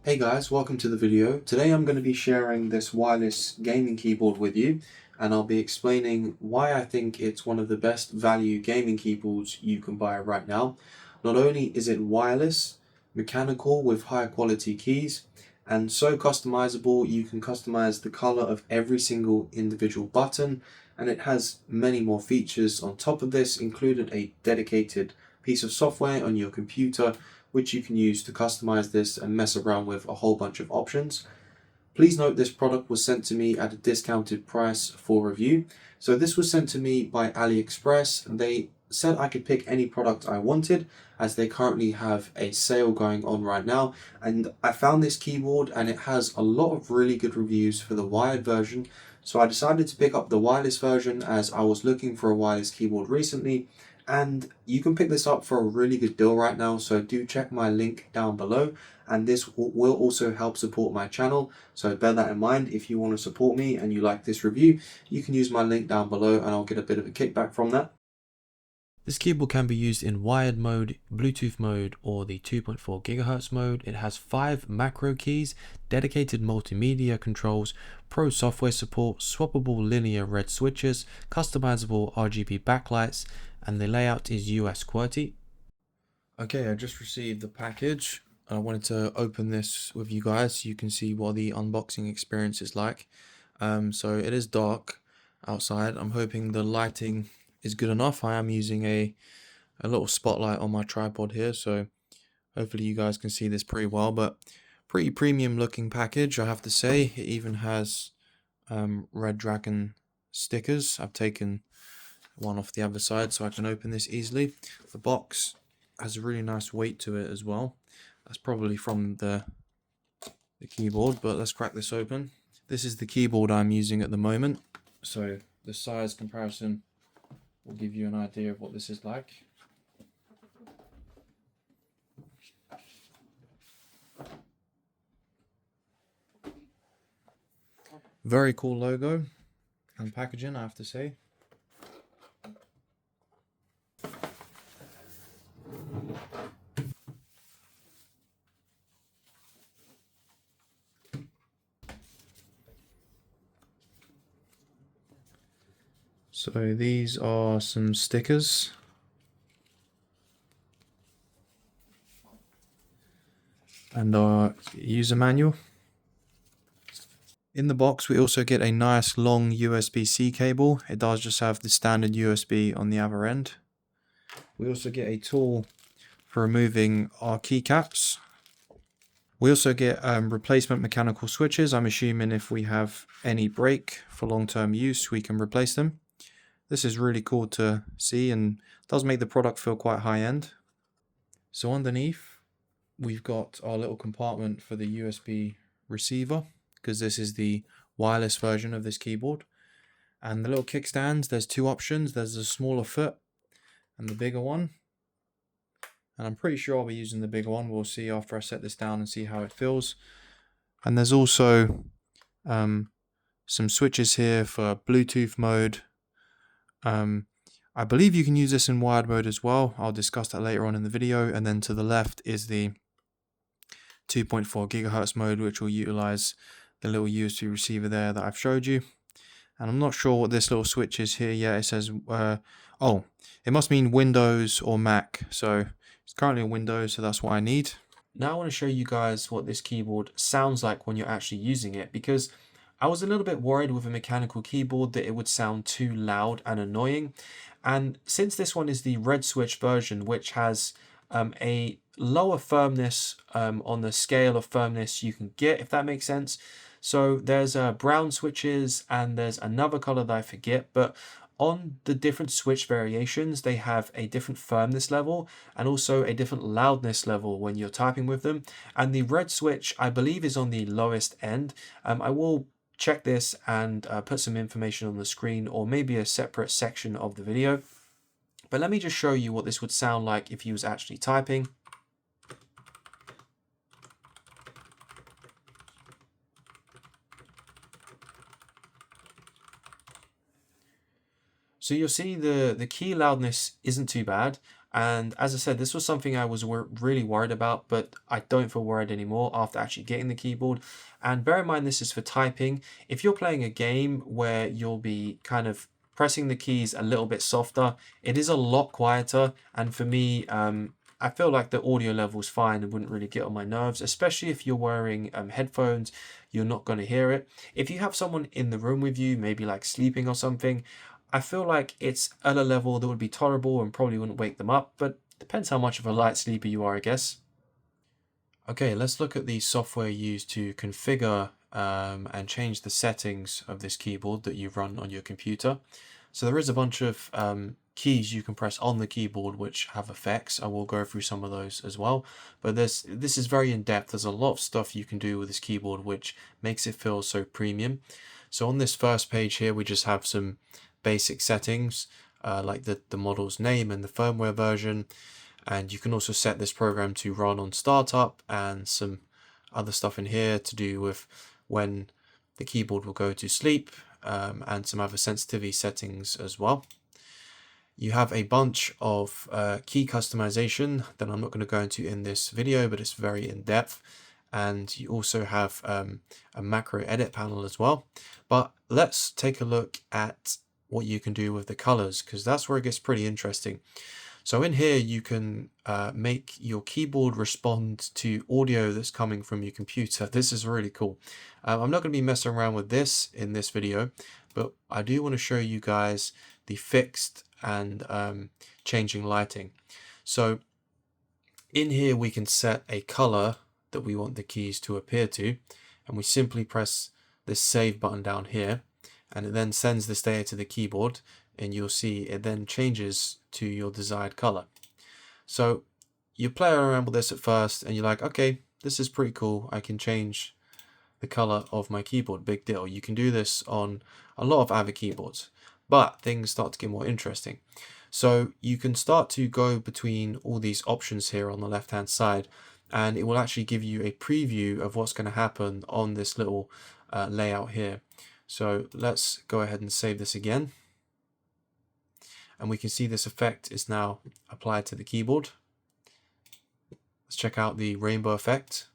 Hey guys, welcome to the video. Today I'm going to be sharing this wireless gaming keyboard with you, and I'll be explaining why I think it's one of the best value gaming keyboards you can buy right now. Not only is it wireless, mechanical with high quality keys, and so customizable, you can customize the color of every single individual button, and it has many more features on top of this, included a dedicated piece of software on your computer which you can use to customize this and mess around with a whole bunch of options. Please note this product was sent to me at a discounted price for review. So this was sent to me by AliExpress. They said I could pick any product I wanted as they currently have a sale going on right now, and I found this keyboard and it has a lot of really good reviews for the wired version. So I decided to pick up the wireless version as I was looking for a wireless keyboard recently, and you can pick this up for a really good deal right now, so do check my link down below, and this will also help support my channel, so bear that in mind. If you want to support me and you like this review, you can use my link down below and I'll get a bit of a kickback from that. This keyboard can be used in wired mode, Bluetooth mode, or the 2.4 GHz mode. It has 5 macro keys, dedicated multimedia controls, pro software support, swappable linear red switches, customizable RGB backlights, and the layout is US QWERTY. Okay, I just received the package. I wanted to open this with you guys so you can see what the unboxing experience is like. So it is dark outside. I'm hoping the lighting is good enough. I am using a little spotlight on my tripod here, so hopefully you guys can see this pretty well. But pretty premium looking package, I have to say. It even has Redragon stickers. I've taken one off the other side so I can open this easily. The box has a really nice weight to it as well. That's probably from the keyboard, but let's crack this open. This is the keyboard I'm using at the moment, so the size comparison will give you an idea of what this is like. Very cool logo and packaging, I have to say. So these are some stickers. And our user manual. In the box we also get a nice long USB-C cable. It does just have the standard USB on the other end. We also get a tool for removing our keycaps. We also get replacement mechanical switches. I'm assuming if we have any break for long-term use, we can replace them. This is really cool to see and does make the product feel quite high-end. So underneath, we've got our little compartment for the USB receiver, because this is the wireless version of this keyboard. And the little kickstands, there's two options. There's a smaller foot and the bigger one. And I'm pretty sure I'll be using the bigger one. We'll see after I set this down and see how it feels. And there's also some switches here for Bluetooth mode. I believe you can use this in wired mode as well. I'll discuss that later on in the video. And then to the left is the 2.4 GHz mode, which will utilize the little USB receiver there that I've showed you. And I'm not sure what this little switch is here yet. It says, oh, it must mean Windows or Mac. So it's currently on Windows, so that's what I need. Now I want to show you guys what this keyboard sounds like when you're actually using it, because I was a little bit worried with a mechanical keyboard that it would sound too loud and annoying. And since this one is the red switch version, which has a lower firmness on the scale of firmness you can get, if that makes sense. So there's brown switches and there's another color that I forget, but on the different switch variations, they have a different firmness level and also a different loudness level when you're typing with them. And the red switch, I believe, is on the lowest end. I will check this and put some information on the screen, or maybe a separate section of the video. But let me just show you what this would sound like if you was actually typing. So you'll see the key loudness isn't too bad. And as I said, this was something I was really worried about, but I don't feel worried anymore after actually getting the keyboard. And bear in mind, this is for typing. If you're playing a game where you'll be kind of pressing the keys a little bit softer, it is a lot quieter. And for me, I feel like the audio level is fine and wouldn't really get on my nerves, especially if you're wearing headphones. You're not going to hear it. If you have someone in the room with you, maybe like sleeping or something, I feel like it's at a level that would be tolerable and probably wouldn't wake them up, but depends how much of a light sleeper you are, I guess. Okay, let's look at the software used to configure and change the settings of this keyboard that you run on your computer. So there is a bunch of keys you can press on the keyboard which have effects. I will go through some of those as well, but this is very in-depth. There's a lot of stuff you can do with this keyboard which makes it feel so premium. So on this first page here, we just have some basic settings like the model's name and the firmware version, and you can also set this program to run on startup and some other stuff in here to do with when the keyboard will go to sleep, and some other sensitivity settings as well. You have a bunch of key customization that I'm not going to go into in this video, but it's very in-depth. And you also have a macro edit panel as well. But let's take a look at what you can do with the colors, because that's where it gets pretty interesting. So in here, you can make your keyboard respond to audio that's coming from your computer. This is really cool. I'm not going to be messing around with this in this video, but I do want to show you guys the fixed and changing lighting. So in here, we can set a color that we want the keys to appear to, and we simply press this save button down here, and it then sends this data to the keyboard, and you'll see it then changes to your desired color. So you play around with this at first and you're like, okay, this is pretty cool. I can change the color of my keyboard, big deal. You can do this on a lot of other keyboards, but things start to get more interesting. So you can start to go between all these options here on the left hand side, and it will actually give you a preview of what's going to happen on this little layout here. So let's go ahead and save this again. And we can see this effect is now applied to the keyboard. Let's check out the rainbow effect.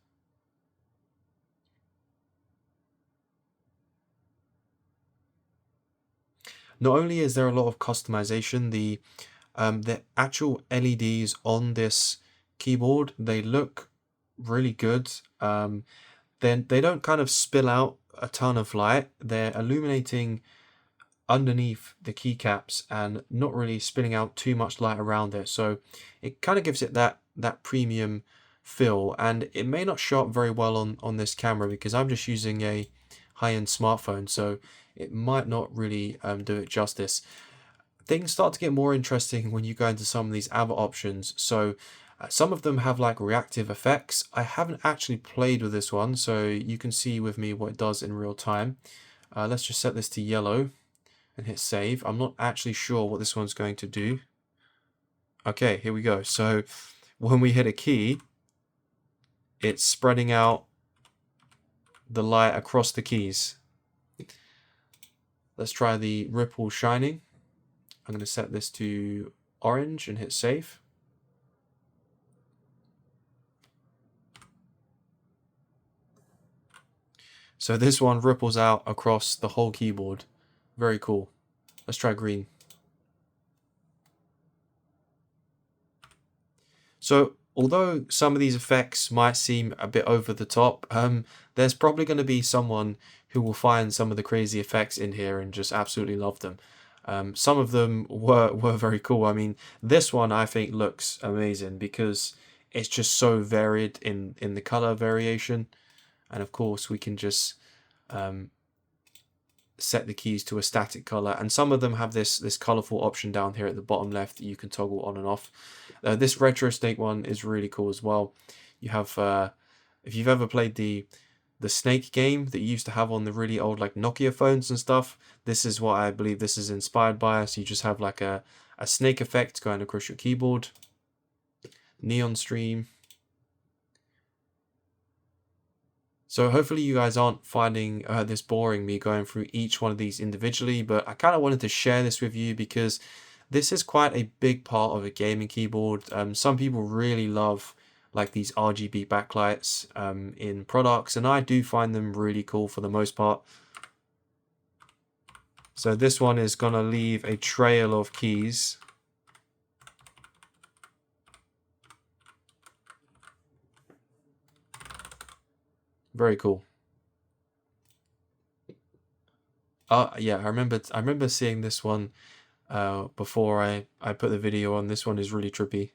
Not only is there a lot of customization, the actual LEDs on this keyboard, they look really good. Then they don't kind of spill out a ton of light. They're illuminating underneath the keycaps and not really spilling out too much light around it. So it kind of gives it that premium feel, and it may not show up very well on this camera because I'm just using a high-end smartphone, so it might not really do it justice. Things start to get more interesting when you go into some of these other options. So some of them have like reactive effects. I haven't actually played with this one, so you can see with me what it does in real time. Let's just set this to yellow and hit save. I'm not actually sure what this one's going to do. Okay, here we go. So when we hit a key, it's spreading out the light across the keys. Let's try the ripple shining. I'm going to set this to orange and hit save. So this one ripples out across the whole keyboard. Very cool. Let's try green. So although some of these effects might seem a bit over the top, there's probably going to be someone who will find some of the crazy effects in here and just absolutely love them. Some of them were very cool. I mean, this one I think looks amazing because it's just so varied in the color variation. And of course we can just set the keys to a static color, and some of them have this colorful option down here at the bottom left that you can toggle on and off. This retro snake one is really cool as well. You have if you've ever played the snake game that you used to have on the really old like Nokia phones and stuff, this is what I believe this is inspired by. So you just have like a snake effect going across your keyboard. Neon stream. So hopefully you guys aren't finding this boring, me going through each one of these individually, but I kind of wanted to share this with you because This is quite a big part of a gaming keyboard. Some people really love like these RGB backlights in products, and I do find them really cool for the most part. So this one is going to leave a trail of keys. Very cool. Yeah, I remember seeing this one before I put the video on. This one is really trippy.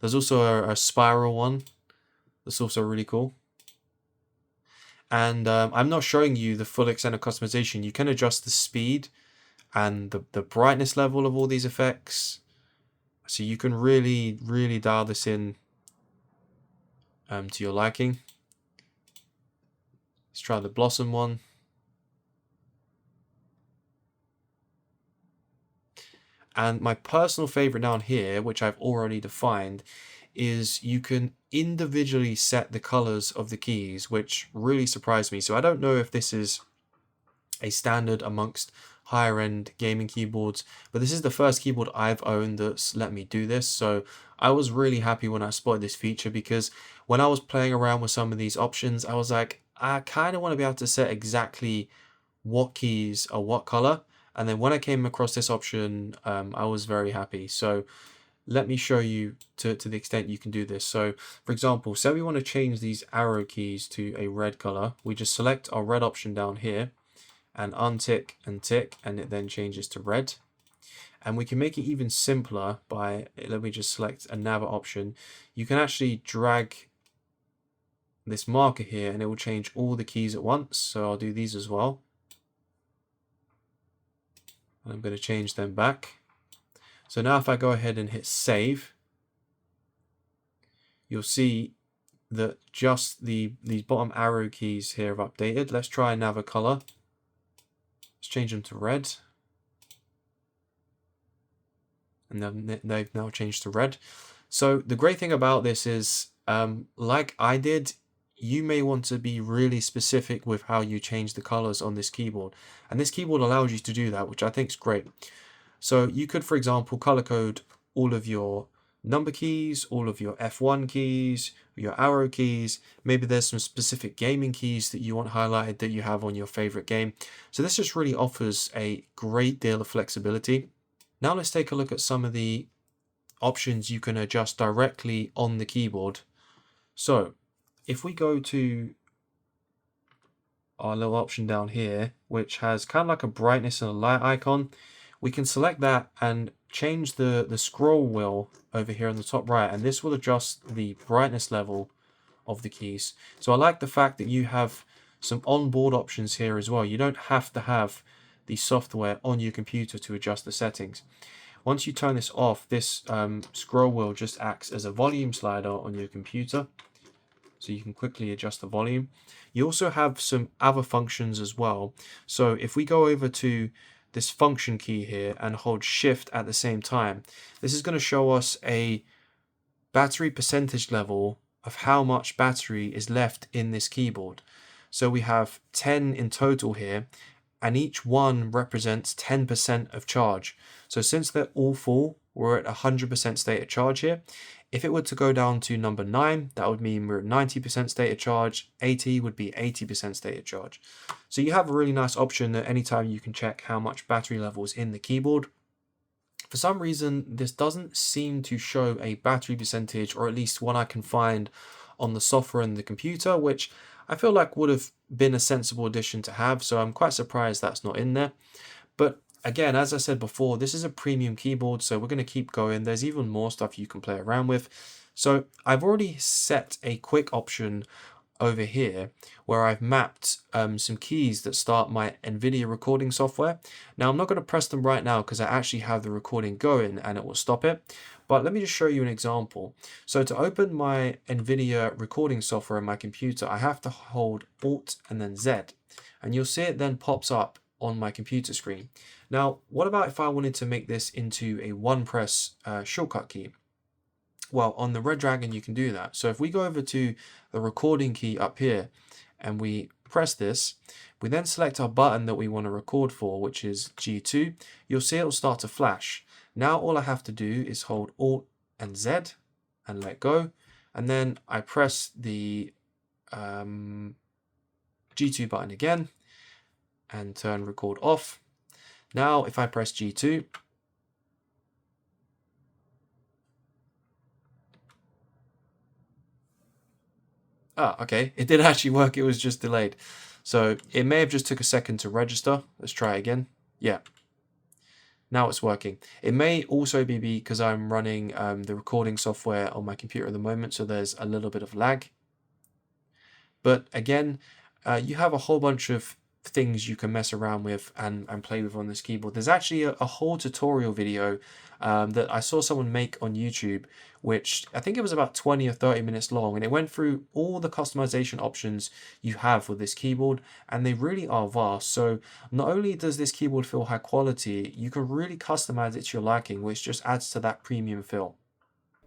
There's also a spiral one that's also really cool. And I'm not showing you the full extent of customization. You can adjust the speed and the brightness level of all these effects. So you can really, really dial this in to your liking. Let's try the Blossom one. And my personal favorite down here, which I've already defined, is you can individually set the colors of the keys, which really surprised me. So I don't know if this is a standard amongst higher end gaming keyboards, but this is the first keyboard I've owned that's let me do this. So I was really happy when I spotted this feature, because when I was playing around with some of these options, I was like, I kind of want to be able to set exactly what keys are what color. And then when I came across this option, I was very happy. So let me show you to the extent you can do this. So for example, say we want to change these arrow keys to a red color. We just select our red option down here and untick and tick, and it then changes to red. And we can make it even simpler by, let me just select another option. You can actually drag this marker here and it will change all the keys at once. So I'll do these as well. And I'm going to change them back. So now if I go ahead and hit save, you'll see that just these bottom arrow keys here have updated. Let's try another color. Let's change them to red. And then they've now changed to red. So the great thing about this is, like I did, you may want to be really specific with how you change the colors on this keyboard. And this keyboard allows you to do that, which I think is great. So you could, for example, color code all of your number keys, all of your F1 keys, your arrow keys. Maybe there's some specific gaming keys that you want highlighted that you have on your favorite game. So this just really offers a great deal of flexibility. Now let's take a look at some of the options you can adjust directly on the keyboard. So if we go to our little option down here, which has kind of like a brightness and a light icon, we can select that and change the scroll wheel over here on the top right, and this will adjust the brightness level of the keys. So I like the fact that you have some onboard options here as well. You don't have to have the software on your computer to adjust the settings. Once you turn this off, this scroll wheel just acts as a volume slider on your computer, so you can quickly adjust the volume. You also have some other functions as well. So if we go over to this function key here and hold shift at the same time, this is going to show us a battery percentage level of how much battery is left in this keyboard. So we have 10 in total here, and each one represents 10% of charge. So since they're all full, we're at 100% state of charge here. If it were to go down to number 9, that would mean we're at 90% state of charge. 80 would be 80% state of charge. So you have a really nice option that anytime you can check how much battery level is in the keyboard. For some reason, this doesn't seem to show a battery percentage, or at least one I can find on the software and the computer, which I feel like would have been a sensible addition to have. So I'm quite surprised that's not in there. But again, as I said before, this is a premium keyboard, so we're going to keep going. There's even more stuff you can play around with. So I've already set a quick option over here where I've mapped some keys that start my NVIDIA recording software. Now I'm not going to press them right now because I actually have the recording going and it will stop it. But let me just show you an example. So to open my NVIDIA recording software on my computer, I have to hold Alt and then Z. And you'll see it then pops up on my computer screen. Now, what about if I wanted to make this into a one press shortcut key? Well, on the Redragon, you can do that. So if we go over to the recording key up here and we press this, we then select our button that we want to record for, which is G2, you'll see it will start to flash. Now all I have to do is hold Alt and Z and let go, and then I press the G2 button again and turn record off. Now if I press G2, okay, it did actually work, it was just delayed. So it may have just took a second to register. Let's try again. Yeah, now it's working. It may also be because I'm running the recording software on my computer at the moment, so there's a little bit of lag. But again, you have a whole bunch of things you can mess around with and play with on this keyboard. There's actually a whole tutorial video that I saw someone make on YouTube, which I think it was about 20 or 30 minutes long, and it went through all the customization options you have with this keyboard, and they really are vast. So not only does this keyboard feel high quality, you can really customize it to your liking, which just adds to that premium feel.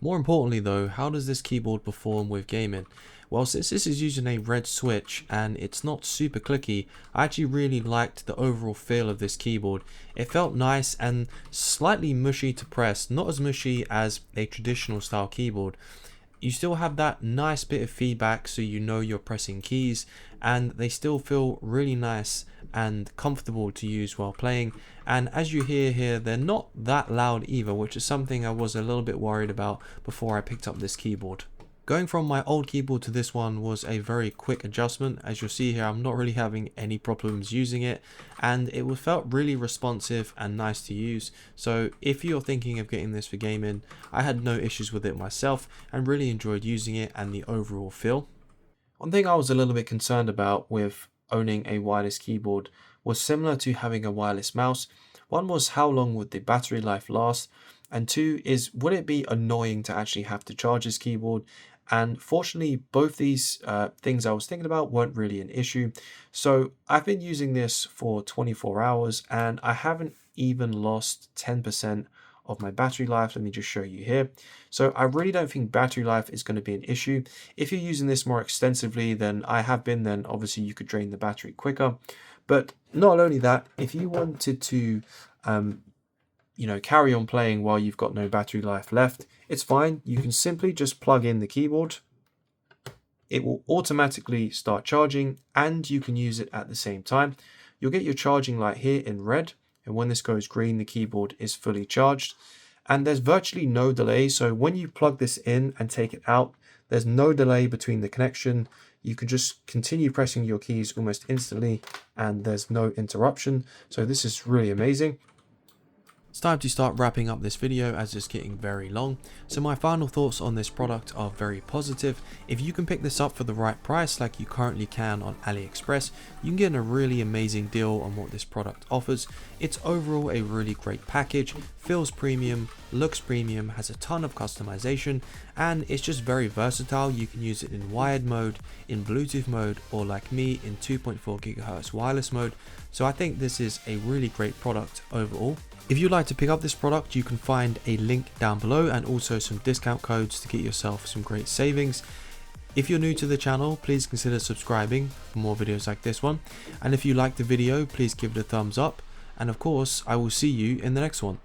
More importantly though, how does this keyboard perform with gaming? Well, since this is using a red switch and it's not super clicky, I actually really liked the overall feel of this keyboard. It felt nice and slightly mushy to press, not as mushy as a traditional style keyboard. You still have that nice bit of feedback so you know you're pressing keys, and they still feel really nice and comfortable to use while playing. And as you hear here, they're not that loud either, which is something I was a little bit worried about before I picked up this keyboard. Going from my old keyboard to this one was a very quick adjustment. As you'll see here, I'm not really having any problems using it, and it felt really responsive and nice to use. So if you're thinking of getting this for gaming, I had no issues with it myself and really enjoyed using it and the overall feel. One thing I was a little bit concerned about with owning a wireless keyboard was similar to having a wireless mouse. One was how long would the battery life last, and two is would it be annoying to actually have to charge this keyboard. And fortunately, both these things I was thinking about weren't really an issue. So I've been using this for 24 hours and I haven't even lost 10% of my battery life. Let me just show you here. So I really don't think battery life is going to be an issue. If you're using this more extensively than I have been, then obviously you could drain the battery quicker. But not only that, if you wanted to carry on playing while you've got no battery life left, it's fine. You can simply just plug in the keyboard. It will automatically start charging and you can use it at the same time. You'll get your charging light here in red, and when this goes green, the keyboard is fully charged. And there's virtually no delay. So when you plug this in and take it out, there's no delay between the connection. You can just continue pressing your keys almost instantly and there's no interruption. So this is really amazing. It's time to start wrapping up this video as it's getting very long. So my final thoughts on this product are very positive. If you can pick this up for the right price like you currently can on AliExpress, you can get a really amazing deal on what this product offers. It's overall a really great package, feels premium, looks premium, has a ton of customization, and it's just very versatile. You can use it in wired mode, in Bluetooth mode, or like me in 2.4 GHz wireless mode. So I think this is a really great product overall. If you'd like to pick up this product, you can find a link down below and also some discount codes to get yourself some great savings. If you're new to the channel, please consider subscribing for more videos like this one. And if you liked the video, please give it a thumbs up. And of course, I will see you in the next one.